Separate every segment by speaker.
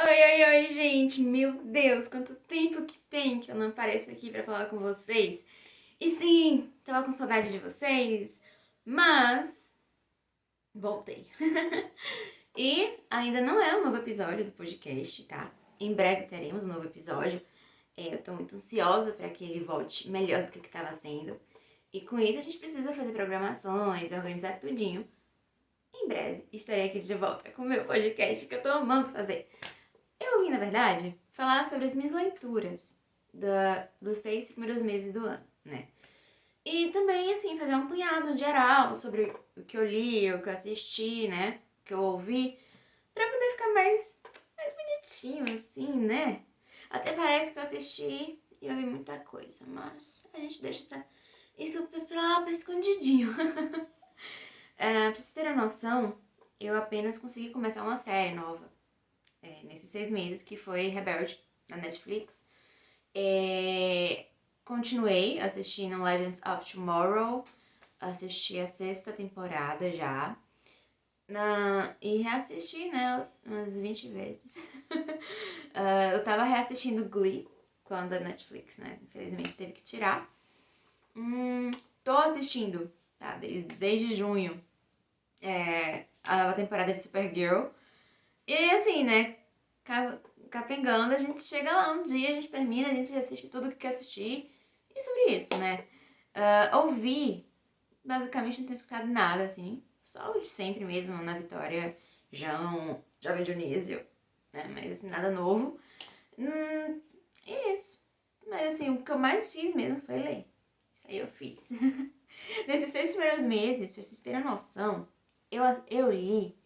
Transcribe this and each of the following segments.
Speaker 1: Oi, gente! Meu Deus, quanto tempo que tem que eu não apareço aqui pra falar com vocês. E sim, tava com saudade de vocês, mas voltei. E ainda não é um novo episódio do podcast, tá? Em breve teremos um novo episódio. Eu tô muito ansiosa pra que ele volte melhor do que o que tava sendo. E com isso a gente precisa fazer programações, organizar tudinho. Em breve estarei aqui de volta com o meu podcast que eu tô amando fazer. Eu vim, na verdade, falar sobre as minhas leituras dos 6 primeiros meses do ano, né? E também, assim, fazer um punhado geral sobre o que eu li, o que eu assisti, né? O que eu ouvi, pra poder ficar mais bonitinho, assim, né? Até parece que eu assisti e ouvi muita coisa, mas a gente deixa isso pra escondidinho. Pra vocês terem noção, eu apenas consegui começar uma série nova nesses 6 meses, que foi Rebelde, na Netflix. Continuei assistindo Legends of Tomorrow, assisti a 6ª temporada já, e reassisti, né, umas 20 vezes. Eu tava reassistindo Glee, quando a Netflix, né, infelizmente teve que tirar. Tô assistindo, tá, desde junho, a nova temporada de Supergirl. E assim, né, capengando, a gente chega lá um dia, a gente termina, a gente assiste tudo que quer assistir. E sobre isso, né? Ouvir, basicamente não tenho escutado nada, assim. Só o de sempre mesmo, Ana Vitória, João, Jovem Dionísio, né? Mas assim, nada novo. E isso. Mas assim, o que eu mais fiz mesmo foi ler. Isso aí eu fiz. Nesses 6 primeiros meses, pra vocês terem noção, eu li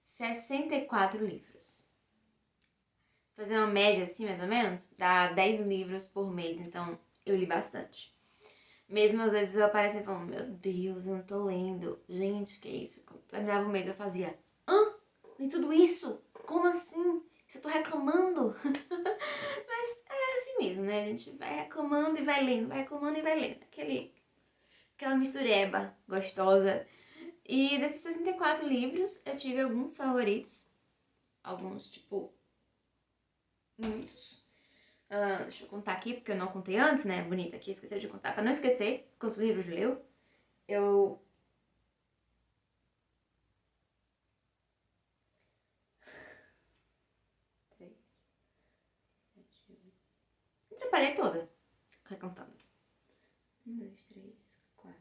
Speaker 1: 64 livros. Fazer uma média assim, mais ou menos, dá 10 livros por mês, então eu li bastante. Mesmo às vezes eu aparecia falando, meu Deus, eu não tô lendo. Gente, que isso? Quando terminava o mês eu fazia, li tudo isso? Como assim? Eu tô reclamando? Mas é assim mesmo, né? A gente vai reclamando e vai lendo, vai reclamando e vai lendo. Aquela mistureba gostosa. E desses 64 livros, eu tive alguns favoritos. Alguns, tipo, muitos. Deixa eu contar aqui, porque eu não contei antes, né? Bonita aqui, esqueci de contar. Pra não esquecer quantos livros leu, eu... Três, sete, oito... Atrapalhei toda, recontando. 1, 2, 3, 4,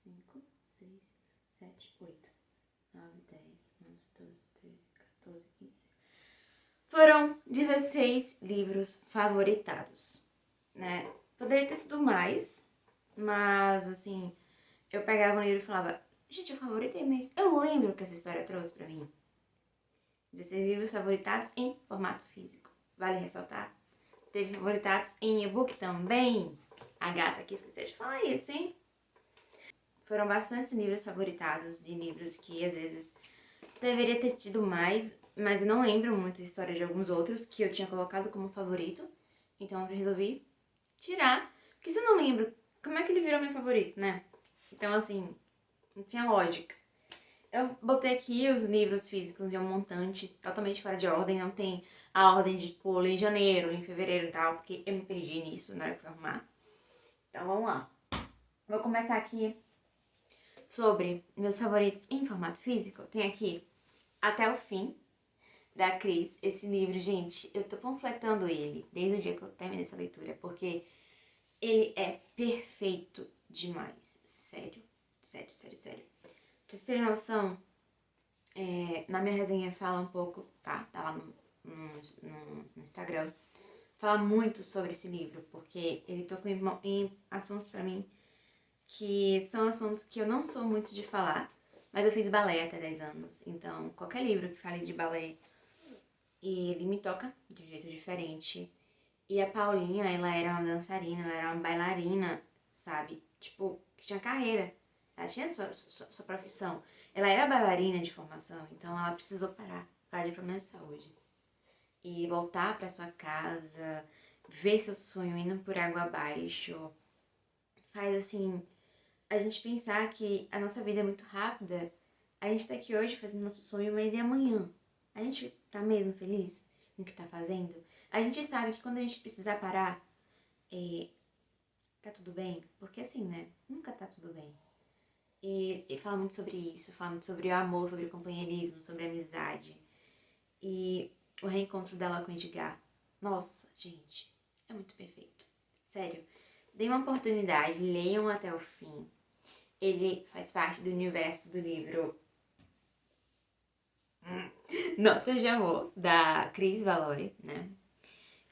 Speaker 1: 5, 6, 7, 8, 9, 10, 11, 12, 13, 14, 15. Foram 16 livros favoritados, né? Poderia ter sido mais, mas assim, eu pegava um livro e falava, gente, eu favoritei, mas eu lembro que essa história trouxe pra mim. 16 livros favoritados em formato físico. Vale ressaltar. Teve favoritados em e-book também. A gata aqui esqueceu de falar isso, hein? Foram bastantes livros favoritados e livros que às vezes deveria ter tido mais, mas eu não lembro muito a história de alguns outros que eu tinha colocado como favorito. Então eu resolvi tirar. Porque se eu não lembro, como é que ele virou meu favorito, né? Então assim, não tinha lógica. Eu botei aqui os livros físicos em um montante totalmente fora de ordem. Não tem a ordem de, tipo, li em janeiro, li em fevereiro e tal, porque eu me perdi nisso na hora que fui arrumar. Então vamos lá. Vou começar aqui sobre meus favoritos em formato físico. Tem aqui Até o Fim, da Cris. Esse livro, gente, eu tô panfletando ele desde o dia que eu terminei essa leitura, porque ele é perfeito demais. Sério, sério, sério, sério. Pra vocês terem noção, na minha resenha fala um pouco, tá? Tá lá no Instagram. Fala muito sobre esse livro, porque ele tocou em assuntos pra mim que são assuntos que eu não sou muito de falar, mas eu fiz balé até 10 anos, então qualquer livro que fale de balé, ele me toca de um jeito diferente. E a Paulinha, ela era uma dançarina, ela era uma bailarina, sabe? Tipo, que tinha carreira. Ela tinha sua profissão. Ela era bailarina de formação, então ela precisou parar de problemas de saúde. E voltar pra sua casa, ver seu sonho indo por água abaixo, faz assim, a gente pensar que a nossa vida é muito rápida. A gente tá aqui hoje fazendo nosso sonho, mas e amanhã? A gente tá mesmo feliz? no que tá fazendo. A gente sabe que quando a gente precisar parar, tá tudo bem? Porque assim, né? Nunca tá tudo bem. E fala muito sobre isso, fala muito sobre o amor, sobre o companheirismo, sobre a amizade. E o reencontro dela com o Edgar. Nossa, gente, é muito perfeito. Sério, deem uma oportunidade, leiam até o fim. Ele faz parte do universo do livro Notas de Amor, da Cris Valori, né?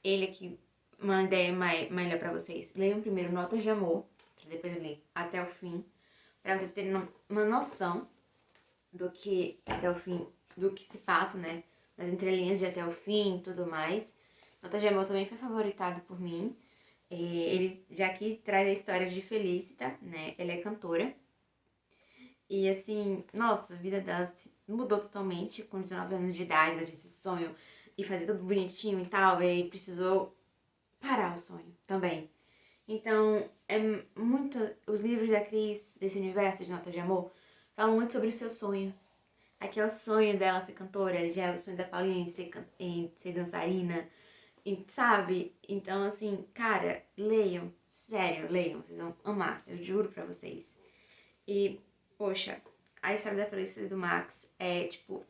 Speaker 1: Ele aqui, uma ideia melhor pra vocês. Leiam primeiro Notas de Amor, pra depois ler até o fim, pra vocês terem uma noção do que até o fim, do que se passa, né? Nas entrelinhas de até o fim e tudo mais. Notas de Amor também foi favoritado por mim. Ele já aqui traz a história de Felicita, né? Ela é cantora. E assim, nossa, a vida dela mudou totalmente com 19 anos de idade, ela tinha esse sonho e fazer tudo bonitinho e tal, e aí precisou parar o sonho também. Então, é muito. Os livros da Cris, desse universo de Notas de Amor, falam muito sobre os seus sonhos. Aqui é o sonho dela ser cantora, já é o sonho da Paulinha em ser dançarina, e, sabe? Então, assim, cara, leiam, sério, leiam, vocês vão amar, eu juro pra vocês. E, poxa, a história da Felicity do Max é, tipo,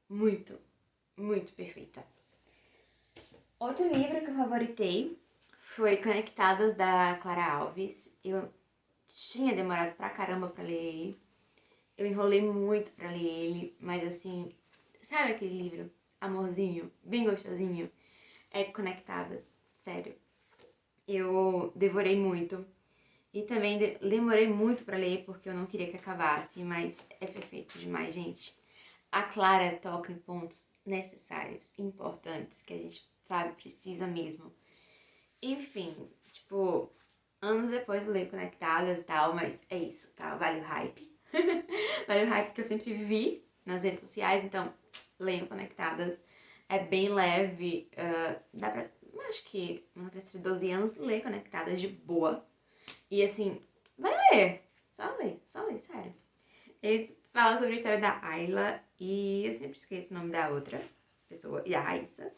Speaker 1: muito, muito perfeita. Outro livro que eu favoritei foi Conectadas, da Clara Alves. Eu tinha demorado pra caramba pra ler ele. Eu enrolei muito pra ler ele, mas assim, sabe aquele livro? Amorzinho, bem gostosinho? É Conectadas, sério. Eu devorei muito. E também demorei muito pra ler porque eu não queria que acabasse, mas é perfeito demais, gente. A Clara toca em pontos necessários, importantes, que a gente, sabe, precisa mesmo. Enfim, tipo, anos depois eu leio Conectadas e tal, mas é isso, tá? Vale o hype. Vale o hype que eu sempre vi nas redes sociais, então leiam Conectadas. É bem leve, dá pra, acho que uma criança de 12 anos lê Conectadas de boa. E assim, vai ler, só ler, sério. Eles falam sobre a história da Ayla e eu sempre esqueço o nome da outra pessoa, e da Raíssa.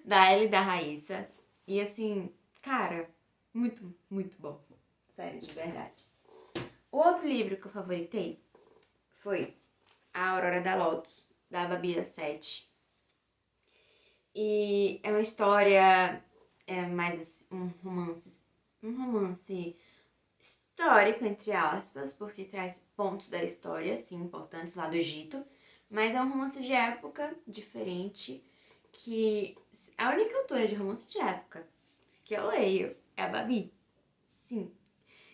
Speaker 1: Da Ayla e da Raíssa. E assim, cara, muito, muito bom. Sério, de verdade. O outro livro que eu favoritei foi A Aurora da Lotus, da Babila 7. E é uma história, mais um romance histórico, entre aspas, porque traz pontos da história, assim, importantes lá do Egito. Mas é um romance de época diferente, que a única autora de romance de época que eu leio é a Babi. Sim.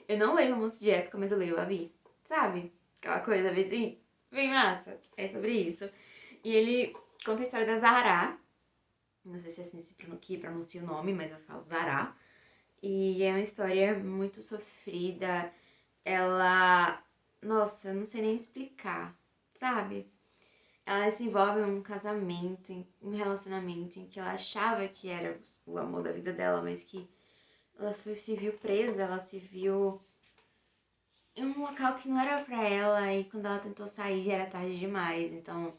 Speaker 1: Eu não leio romance de época, mas eu leio a Babi. Sabe? Aquela coisa bem massa. É sobre isso. E ele conta a história da Zahra. Não sei se é assim que pronuncia o nome, mas eu falo Zahra. E é uma história muito sofrida. Ela... Nossa, eu não sei nem explicar, sabe? Ela se envolve em um casamento, em um relacionamento em que ela achava que era o amor da vida dela, mas que ela se viu presa, ela se viu em um local que não era pra ela, e quando ela tentou sair já era tarde demais. Então,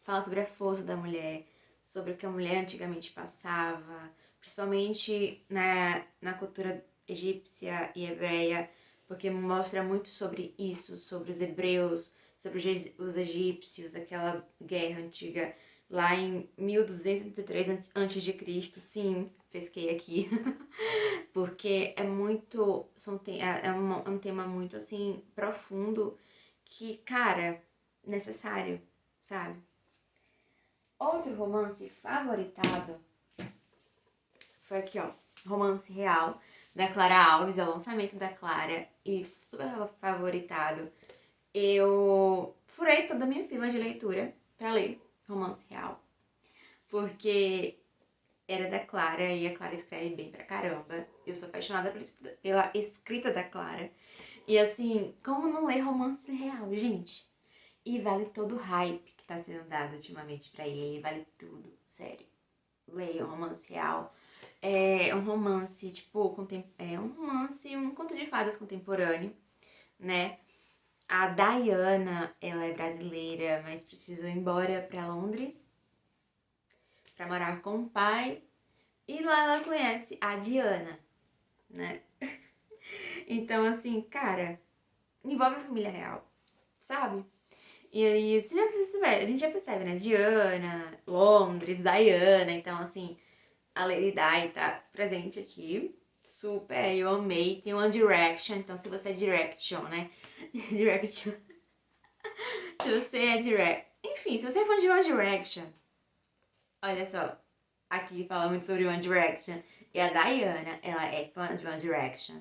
Speaker 1: fala sobre a força da mulher, sobre o que a mulher antigamente passava, principalmente na cultura egípcia e hebreia, porque mostra muito sobre isso, sobre os hebreus, sobre os egípcios, aquela guerra antiga lá em 1233 a.C. Sim, pesquei aqui. Porque é muito. É um tema muito assim profundo que, cara, necessário, sabe? Outro romance favoritado foi aqui, ó. Romance Real, da Clara Alves, é o lançamento da Clara e super favoritado. Eu furei toda a minha fila de leitura pra ler Romance Real, porque era da Clara e a Clara escreve bem pra caramba. Eu sou apaixonada pela escrita da Clara. E assim, como não ler Romance Real, gente? E vale todo o hype que tá sendo dado ultimamente pra ele, vale tudo, sério. Leiam Romance Real. É um romance, tipo, um conto de fadas contemporâneo, né? A Diana, ela é brasileira, mas precisou ir embora pra Londres pra morar com o pai. E lá ela conhece a Diana, né? Então, assim, cara, envolve a família real, sabe? E aí, você já percebe, a gente já percebe, né? Diana, Londres, Diana. Então, assim, a Lady Di tá presente aqui. Super, eu amei. Tem One Direction, então se você é Direction, né? Direction. Se você é Direct. Enfim, se você é fã de One Direction, olha só. Aqui fala muito sobre One Direction. E a Diana, ela é fã de One Direction.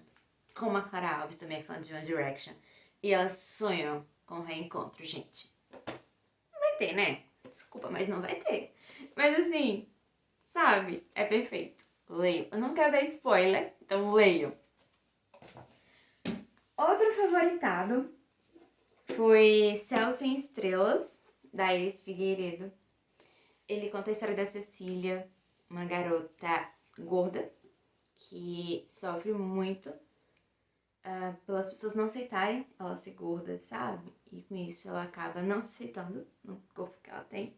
Speaker 1: Como a Clara Alves também é fã de One Direction. E elas sonham com o reencontro, gente. Não vai ter, né? Desculpa, mas não vai ter. Mas assim, sabe? É perfeito. Leio. Eu não quero dar spoiler, então leio. Outro favoritado foi Céu Sem Estrelas, da Iris Figueiredo. Ele conta a história da Cecília, uma garota gorda que sofre muito pelas pessoas não aceitarem ela ser gorda, sabe? E com isso ela acaba não se aceitando no corpo que ela tem.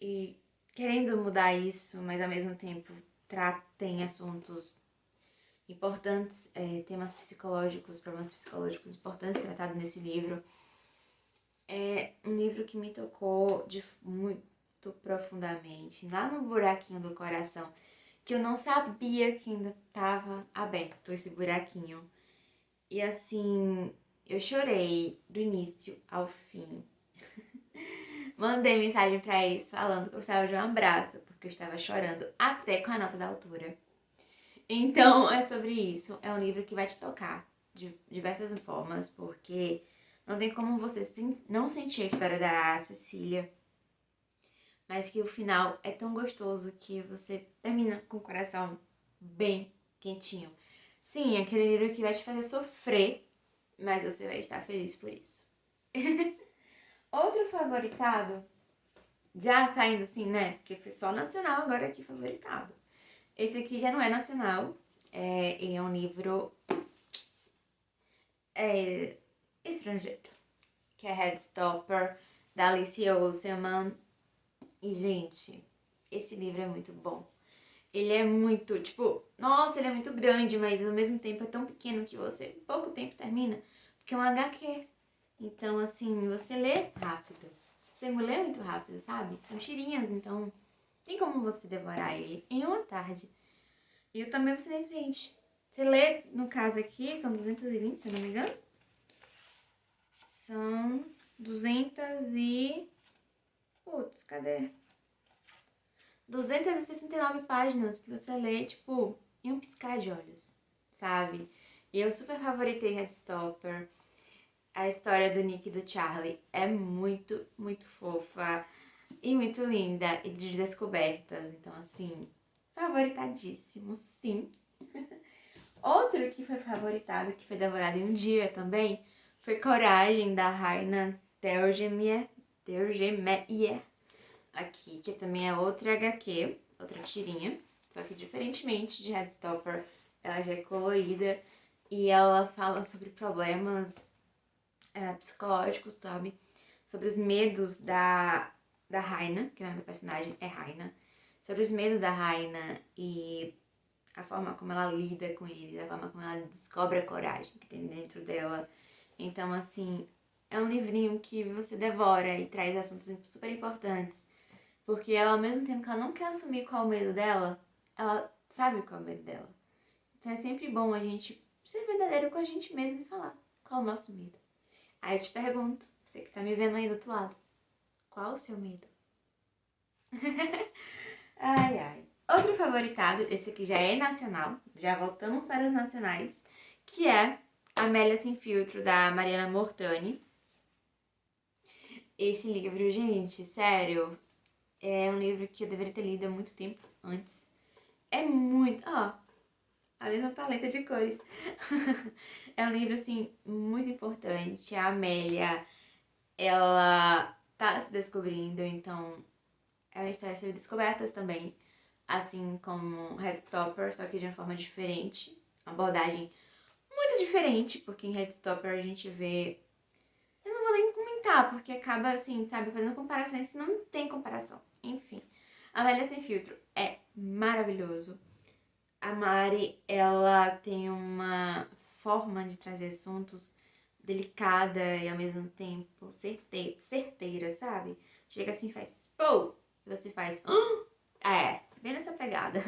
Speaker 1: E querendo mudar isso, mas ao mesmo tempo tem assuntos importantes, temas psicológicos, problemas psicológicos importantes tratados nesse livro. É um livro que me tocou muito profundamente, lá no buraquinho do coração, que eu não sabia que ainda estava aberto esse buraquinho. E assim, eu chorei do início ao fim. Mandei mensagem pra eles falando que eu precisava de um abraço, porque eu estava chorando até com a nota da altura. Então, é sobre isso. É um livro que vai te tocar de diversas formas, porque não tem como você não sentir a história da Cecília, mas que o final é tão gostoso que você termina com o coração bem quentinho. Sim, é aquele livro que vai te fazer sofrer, mas você vai estar feliz por isso. Outro favoritado, já saindo assim, né? Porque foi só nacional agora aqui favoritado. Esse aqui já não é nacional, ele é um livro estrangeiro, que é Headstopper, da Alice Oseman. E, gente, esse livro é muito bom. Ele é muito, tipo, nossa, ele é muito grande, mas ao mesmo tempo é tão pequeno que você, em pouco tempo, termina. Porque é um HQ. Então, assim, você lê rápido. Você lê muito rápido, sabe? São tirinhas, então tem como você devorar ele em uma tarde. E eu também você nem sente. Você lê, no caso aqui, são 220, se eu não me engano. São 200 e... Putz, cadê? 269 páginas que você lê, tipo, em um piscar de olhos, sabe? E eu super favoritei Headstopper. A história do Nick e do Charlie é muito, muito fofa e muito linda e de descobertas. Então, assim, favoritadíssimo, sim. Outro que foi favoritado, que foi devorado em um dia também, foi Coragem, da Raina Telgemeier, aqui, que também é outra HQ, outra tirinha, só que diferentemente de Headstopper, ela já é colorida e ela fala sobre problemas psicológicos, sabe? Sobre os medos da Raina, que o nome da personagem é Raina, sobre os medos da Raina e a forma como ela lida com eles, a forma como ela descobre a coragem que tem dentro dela. Então, assim, é um livrinho que você devora e traz assuntos super importantes, porque ela, ao mesmo tempo que ela não quer assumir qual é o medo dela, ela sabe qual é o medo dela. Então é sempre bom a gente ser verdadeiro com a gente mesmo e falar qual é o nosso medo. Aí eu te pergunto, você que tá me vendo aí do outro lado, qual o seu medo? Ai, ai. Outro favoritado, esse aqui já é nacional, já voltamos para os nacionais, que é Amélia Sem Filtro, da Mariana Mortani. Esse livro, gente, sério, é um livro que eu deveria ter lido há muito tempo antes. É muito... Ó, a mesma paleta de cores. É um livro, assim, muito importante. A Amélia, ela tá se descobrindo, então é uma história sobre descobertas também. Assim como Headstopper, só que de uma forma diferente. Uma abordagem muito diferente, porque em Headstopper a gente vê... Eu não vou nem comentar, porque acaba, assim, sabe, fazendo comparações que não tem comparação. Enfim. Amélia Sem Filtro é maravilhoso. A Mari, ela tem uma forma de trazer assuntos delicada e ao mesmo tempo certeira, sabe? Chega assim e faz pô! E você faz bem nessa pegada.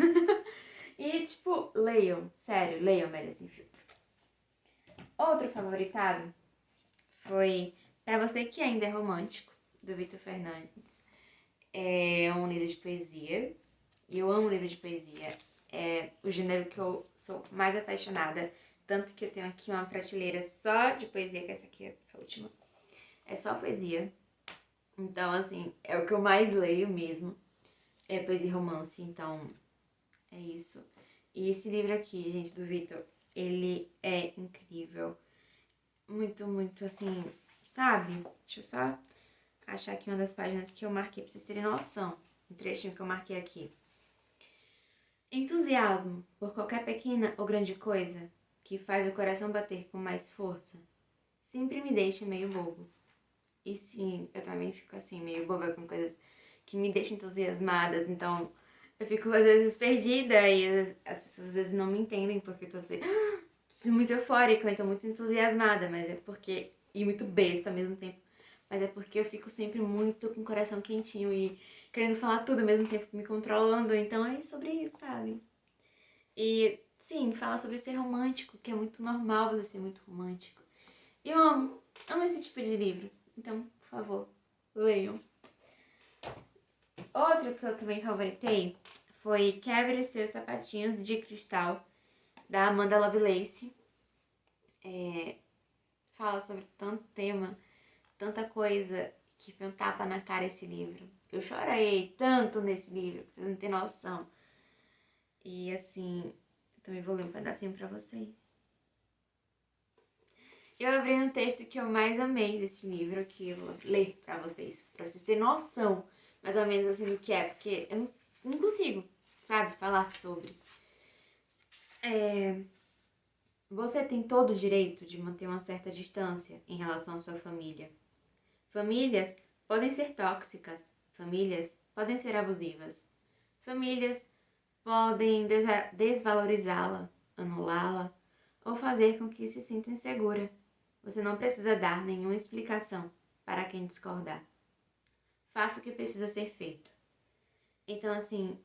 Speaker 1: E tipo, leiam, sério, leiam Amélia Sem Filtro. Outro favoritado foi Pra Você Que Ainda é Romântico, do Victor Fernandes. É um livro de poesia. E eu amo livro de poesia. É o gênero que eu sou mais apaixonada. Tanto que eu tenho aqui uma prateleira só de poesia, que essa aqui é essa última. É só poesia. Então, assim, é o que eu mais leio mesmo. É poesia e romance, então é isso. E esse livro aqui, gente, do Victor, ele é incrível. Muito, muito, assim, sabe? Deixa eu só achar aqui uma das páginas que eu marquei pra vocês terem noção. Um trechinho que eu marquei aqui. Entusiasmo por qualquer pequena ou grande coisa que faz o coração bater com mais força sempre me deixa meio bobo. E sim, eu também fico assim, meio boba com coisas que me deixam entusiasmadas. Então, eu fico às vezes perdida e as pessoas às vezes não me entendem porque eu tô assim, muito eufórica, então muito entusiasmada, mas é porque. E muito besta ao mesmo tempo. Mas é porque eu fico sempre muito com o coração quentinho e querendo falar tudo ao mesmo tempo me controlando. Então é sobre isso, sabe? E sim, fala sobre ser romântico, que é muito normal você ser muito romântico. E eu amo esse tipo de livro. Então, por favor, leiam. Outro que eu também favoritei foi Quebre os Seus Sapatinhos de Cristal, da Amanda Lovelace. Fala sobre tanto tema, tanta coisa, que foi um tapa na cara esse livro. Eu chorei tanto nesse livro, que vocês não têm noção. E assim, eu também vou ler um pedacinho pra vocês. Eu abri um texto que eu mais amei desse livro, que eu vou ler pra vocês terem noção, mais ou menos assim, do que é, porque eu não consigo, sabe, falar sobre. Você tem todo o direito de manter uma certa distância em relação à sua família. Famílias podem ser tóxicas, famílias podem ser abusivas, famílias podem desvalorizá-la, anulá-la ou fazer com que se sinta insegura. Você não precisa dar nenhuma explicação para quem discordar. Faça o que precisa ser feito. Então, assim,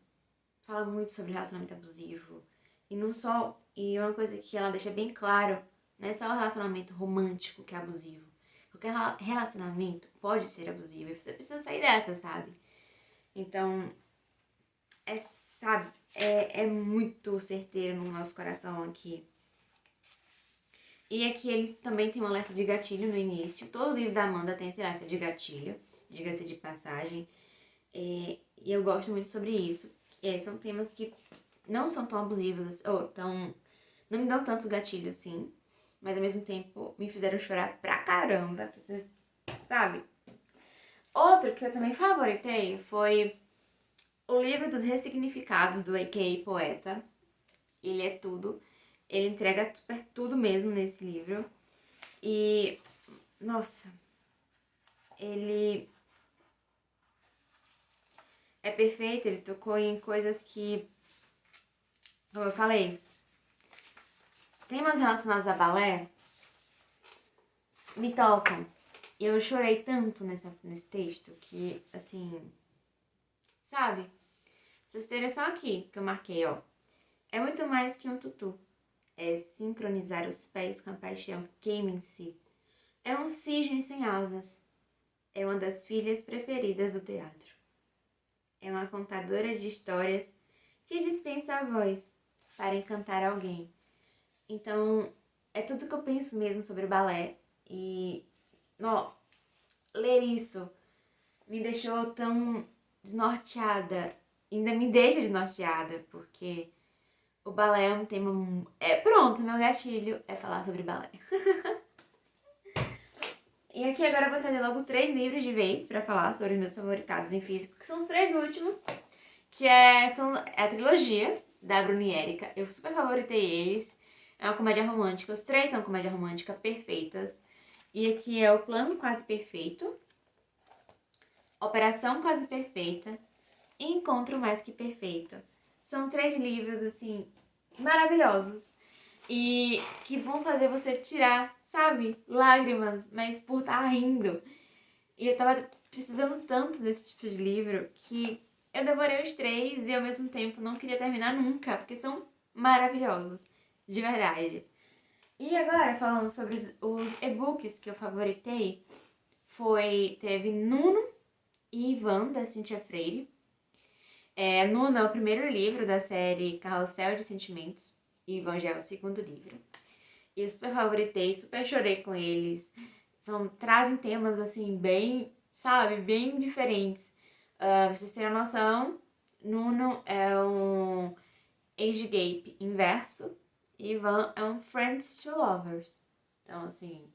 Speaker 1: fala muito sobre relacionamento abusivo. E não só. E uma coisa que ela deixa bem claro, não é só o relacionamento romântico que é abusivo. Qualquer relacionamento pode ser abusivo e você precisa sair dessa, sabe? Então, é muito certeiro no nosso coração aqui. E aqui ele também tem um alerta de gatilho no início. Todo livro da Amanda tem esse alerta de gatilho, diga-se de passagem. E eu gosto muito sobre isso. São temas que não são tão abusivos, não me dão tanto gatilho assim, mas ao mesmo tempo me fizeram chorar pra caramba, vocês sabe? Outro que eu também favoritei foi o livro dos ressignificados do A.K.A. Poeta. Ele é tudo. Ele entrega super tudo mesmo nesse livro. E, nossa, ele é perfeito. Ele tocou em coisas que, como eu falei, temas relacionados a balé me tocam. E eu chorei tanto nesse texto que, assim, sabe? Vocês terem só aqui que eu marquei, ó. É muito mais que um tutu. É sincronizar os pés com a paixão que queima em si. É um cisne sem asas. É uma das filhas preferidas do teatro. É uma contadora de histórias que dispensa a voz para encantar alguém. Então, é tudo que eu penso mesmo sobre o balé. E, ó, ler isso me deixou tão desnorteada. Ainda me deixa desnorteada, porque o balé é um tema... Pronto, meu gatilho é falar sobre balé. E aqui agora eu vou trazer logo 3 livros de vez pra falar sobre os meus favoritados em físico, que são os 3 últimos, que é a trilogia da Bruna e Erika. Eu super favoritei eles. É uma comédia romântica. Os 3 são comédia romântica perfeitas. E aqui é o Plano Quase Perfeito, Operação Quase Perfeita Encontro Mais Que Perfeito. São 3 livros, assim, maravilhosos. E que vão fazer você tirar, sabe, lágrimas, mas por estar rindo. E eu tava precisando tanto desse tipo de livro que eu devorei os 3 e ao mesmo tempo não queria terminar nunca, porque são maravilhosos, de verdade. E agora, falando sobre os e-books que eu favoritei, teve Nuno e Ivan, da Cíntia Freire. Nuno é o primeiro livro da série Carrossel de Sentimentos, e Ivan já é o segundo livro. E eu super favoritei, super chorei com eles. Trazem temas, assim, bem, sabe, bem diferentes. Pra vocês terem uma noção, Nuno é um age gap inverso e Ivan é um friends to lovers. Então, assim,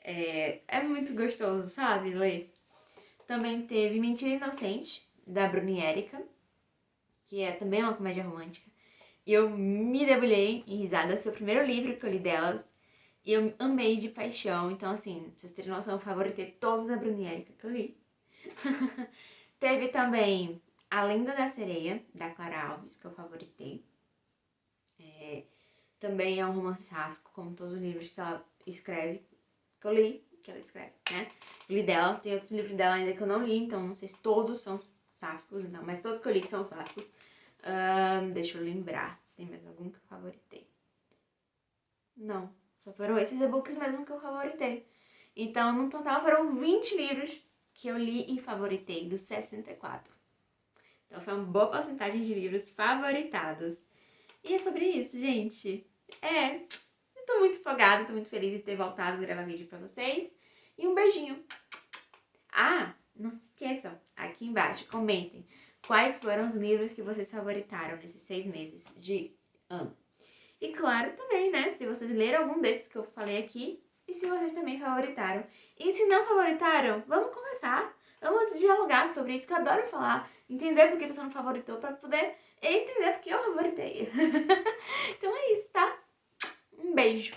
Speaker 1: é muito gostoso, sabe, ler. Também teve Mentira Inocente, da Bruna e Erika, que é também uma comédia romântica. E eu me debulhei em risadas, foi o primeiro livro que eu li delas. E eu amei de paixão. Então, assim, pra vocês terem noção, eu favoritei todos da Bruna e Erika que eu li. Teve também A Lenda da Sereia, da Clara Alves, que eu favoritei. Também é um romance sáfico, como todos os livros que ela escreve, que eu li, que ela escreve, né? Li dela, tem outros livros dela ainda que eu não li, então não sei se todos são sáficos, então, mas todos que eu li são sáficos. Deixa eu lembrar se tem mais algum que eu favoritei. Não, só foram esses e-books mesmo que eu favoritei. Então, no total, foram 20 livros que eu li e favoritei, dos 64. Então, foi uma boa porcentagem de livros favoritados. E é sobre isso, gente. Eu tô muito empolgada, tô muito feliz de ter voltado a gravar vídeo pra vocês. E um beijinho. Não se esqueçam, aqui embaixo, comentem quais foram os livros que vocês favoritaram nesses 6 meses de ano. E claro também, né, se vocês leram algum desses que eu falei aqui e se vocês também favoritaram. E se não favoritaram, vamos conversar. Vamos dialogar sobre isso, que eu adoro falar. Entender porque você não favoritou pra poder entender porque eu favoritei. Então é isso, tá? Um beijo.